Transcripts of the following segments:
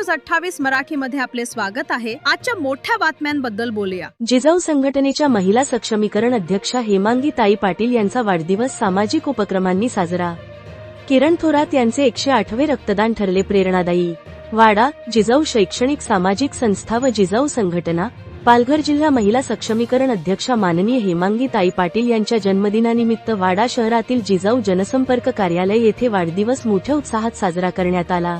News 28 मराठीमध्ये आपले स्वागत आहे। आजच्या मोठ्या बातम्यांबद्दल बोलूया। जिजाऊ संघटनेच्या महिला सक्षमीकरण अध्यक्षा हेमांगी ताई पाटील यांचा वाढदिवस सामाजिक उपक्रमांनी साजरा। किरण थोरात यांचे 108वे रक्तदान ठरले प्रेरणादायी। वाडा, जिजाऊ शैक्षणिक सामाजिक संस्था व जिजाऊ संघटना, पालघर जिल्हा महिला सक्षमीकरण अध्यक्षा माननीय हेमांगी ताई पाटील यांच्या जन्मदिनानिमित्त वाडा शहरातील जिजाऊ जनसंपर्क कार्यालय येथे वाढदिवस मोठ्या उत्साहात साजरा करण्यात आला।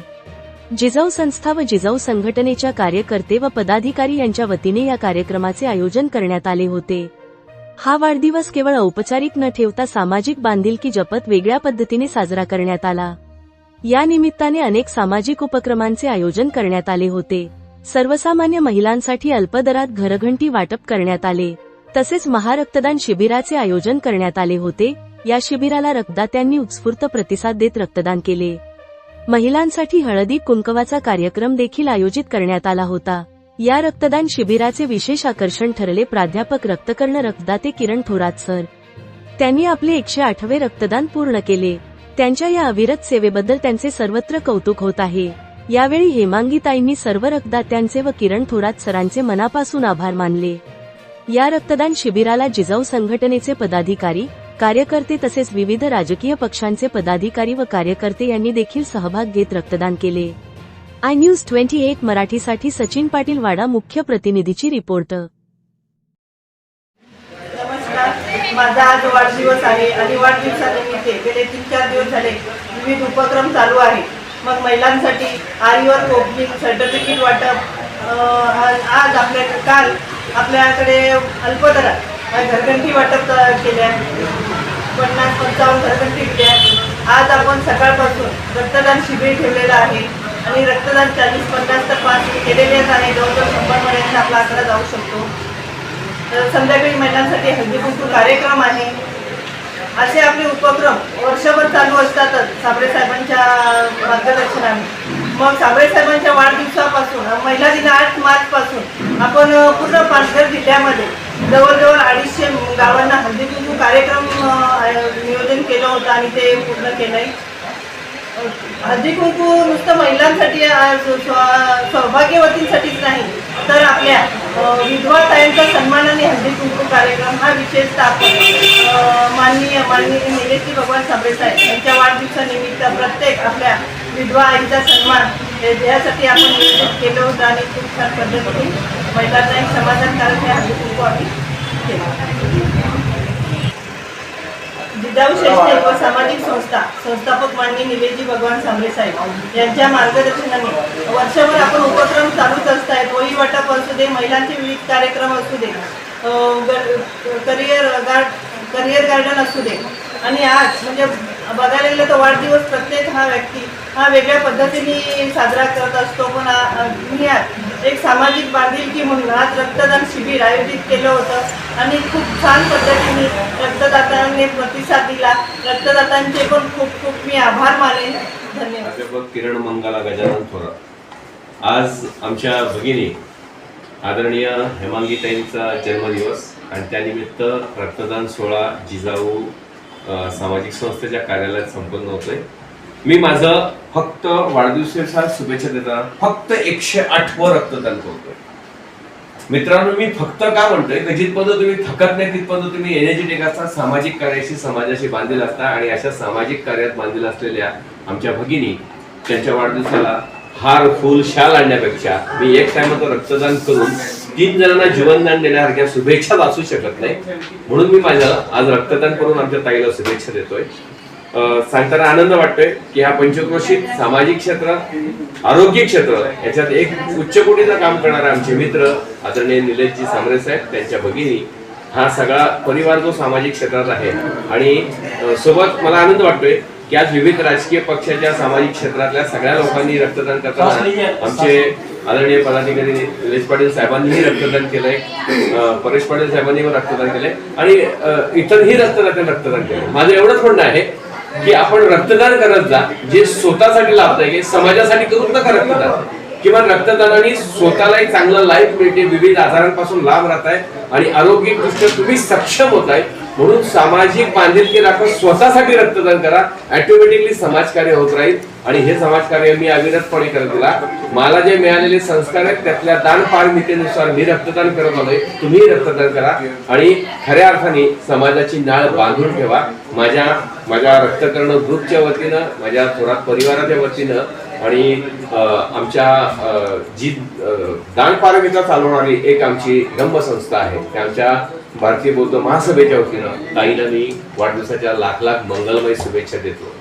जिजाऊ संस्था व जिजाऊ संघटनेच्या कार्यकर्ते व पदाधिकारी यांच्या वतीने या कार्यक्रमाचे आयोजन करण्यात आले होते। हा वाढदिवस केवळ औपचारिक न ठेवता सामाजिक बांधिलकी जपत वेगळ्या पद्धतीने साजरा करण्यात आला। या निमित्ताने अनेक सामाजिक उपक्रमांचे आयोजन करण्यात आले होते। सर्वसामान्य महिलांसाठी अल्पदरात घरघंटी वाटप करण्यात आले। तसेच महारक्तदान शिबिराचे आयोजन करण्यात आले होते। या शिबिराला रक्तदात्यांनी उत्स्फूर्त प्रतिसाद देत रक्तदान केले। महिलांसाठी हळदी कुंकवाचा कार्यक्रम देखील आयोजित करण्यात आला होता। या रक्तदान शिबिराचे विशेष आकर्षण ठरले प्राध्यापक रक्तकर्ण रक्तदाते किरण थोरात सर। त्यांनी आपले 108वे रक्तदान पूर्ण केले। त्यांच्या या अविरत सेवेबद्दल त्यांचे सर्वत्र कौतुक होत आहे। यावेळी हेमांगी ताईंनी सर्व रक्तदात्यांचे व किरण थोरात सरांचे मनापासून आभार मानले। या रक्तदान शिबिराला जिजाऊ संघटनेचे पदाधिकारी, कार्यकर्ते तसेच विविध राजकीय पक्षांचे पदाधिकारी व कार्यकर्ते यांनी देखील सहभाग घेत रक्तदान केले। आय न्यूज 28 मराठीसाठी सचिन पाटील वाडा मुख्य प्रतिनिधीची रिपोर्ट। नमस्कार, माझा आज वाढदिवस आहे आणि वाढदिवसानिमित्त गेले 3-4 दिवस झाले विविध उपक्रम चालू आहे। मग महिलांसाठी आरीवर ओपनिंग, सर्टिफिकेट वाटप, आज काल आपल्याकडे अल्पदरात घरघंटी वाटप केल्या, 50-55 घरघंटी दिल्या। आज आपण सकाळपासून रक्तदान शिबिर ठेवलेलं आहे आणि रक्तदान 40-50 तर पास केलेलेच आहे। जवळजवळ 100 पर्यंत आपला आकडा जाऊ शकतो। संध्याकाळी महिलांसाठी हळदी कुंकू कार्यक्रम आहे। असे आपले उपक्रम वर्षभर चालू असतातच साबळे साहेबांच्या मार्गदर्शनाने। मग साबळे साहेबांच्या वाढदिवसापासून महिला दिन 8 मार्च पासून आपण पूर्ण पालघर जिल्ह्यामध्ये जवळजवळ 250 गावांना हळदी कुंकू कार्यक्रम नियोजन केलं होतं आणि ते पूर्ण केलंय। हळदी कुंकू नुसतं महिलांसाठी, सौभाग्यवतींसाठीच नाही तर आपल्या विधवा ताईंचा सन्मानाने हळदी कुंकू कार्यक्रम हा विशेषतः आपण माननीय निलेश भगवान साबळे साहेब यांच्या वाढदिवसानिमित्त प्रत्येक आपल्या विधवा आईचा सन्मान यासाठी आपण नियोजित केलं होतं आणि खूप छान पद्धतीने महिलांना एक समाधानकारक हे हळदी कुंकू आम्ही केलं। जिजाऊ शैक्षणिक व सामाजिक संस्था संस्थापक माननीय निलेश भगवान साबळे साहेब यांच्या मार्गदर्शनाने वर्षभर आपण उपक्रम चालूच असतात। वही वाटप असू दे, महिलांचे विविध कार्यक्रम असू दे, करिअर गार्डन असू दे आणि आज म्हणजे बघायला गेलं तर वाढदिवस प्रत्येक व्यक्ती हा वेगळ्या पद्धतीने साजरा करत असतो। पण मी आज एक सामाजिक बांधिलकी म्हणून आज रक्तदान शिबिर आयोजित केलं होतं आणि खूप छान पद्धतीने रक्तदात्यांनी प्रतिसाद दिला। रक्तदात्यांचे पण खूप खूप मी आभार मानेन। धन्यवाद। किरण मंगला गजानन थोरात, आज आमच्या भगिनी आदरणीय हेमांगी ताईंचा जन्मदिवस आणि त्यानिमित्त रक्तदान सोहळा जिजाऊ सामाजिक संस्थेच्या कार्यालयात संपन्न होतोय। मी माझं फक्त वाढदिवसाच्या शुभेच्छा देताना फक्त 108व रक्तदान करतोय। मित्रांनो, मी फक्त का म्हणतोय की जिथपर्यंत तुम्ही थकत नाही तिथपर्यंत तुम्ही एनर्जेटिक असता, सामाजिक कार्याशी समाजाशी बांधील असता आणि अशा सामाजिक कार्यात बांधील असलेल्या आमच्या भगिनी त्यांच्या वाढदिवसाला हार, फूल, शाल आणण्यापेक्षा मी एक टाइमाचं रक्तदान करून 3 जणांना जीवनदान देण्यासारख्या शुभेच्छा वाचू शकत नाही, म्हणून मी माझं आज रक्तदान करून आमच्या ताईला शुभेच्छा देतोय। सांगताना आनंद वाटतोय की ह्या पंचक्रोशीत सामाजिक क्षेत्र, आरोग्य क्षेत्र याच्यात एक उच्च कोटीचं काम करणारे आमचे मित्र आदरणीय निलेशजी साबळे साहेब, त्यांच्या भगिनी, हा सगळा परिवार जो सामाजिक क्षेत्रात आहे आणि सोबत मला आनंद वाटतोय की आज विविध राजकीय पक्षाच्या सामाजिक क्षेत्रातल्या सगळ्या लोकांनी रक्तदान करताना आमचे आदरणीय पदाधिकारी निलेश पाटील साहेबांनीही रक्तदान केलंय, परेश पाटील साहेबांनी रक्तदान केलंय आणि इतरही रक्तदान केलं। माझं एवढंच म्हणणं आहे की आपण रक्तदान करत जा, जे स्वतःसाठी लाभदायक, समाजासाठी करून नका रक्तदान। किंवा रक्तदानाने स्वतःला एक चांगलं लाईफ मिळते, विविध आजारांपासून लाभ राहत आहे आणि आरोग्यदृष्ट्या तुम्ही सक्षम होत आहे। म्हणून सामाजिक बांधिलकी राखत स्वतःसाठी रक्तदान करा, ऑटोमॅटिकली समाजकार्य होत राहील. आणि हे समाजकार्य मी अविरतपणे करत गेला. मला जे मिळालेले संस्कार आहेत त्यातल्या दान पारमितेनुसार मी रक्तदान करत आलोय. तुम्ही रक्तदान करा आणि खऱ्या अर्थाने समाजाची नाळ बांधून ठेवा. माझ्या रक्तकर्ण ग्रुपच्या वतीनं, माझ्या थोरात परिवाराच्या वतीनं आणि आमच्या जी दान पारमिता चालवणारी एक आमची धम्म संस्था आहे, त्या आमच्या भारतीय बौद्ध महासभेच्या वतीनं ताईला मी वाढदिवसाच्या लाख लाख मंगलमय शुभेच्छा देतो.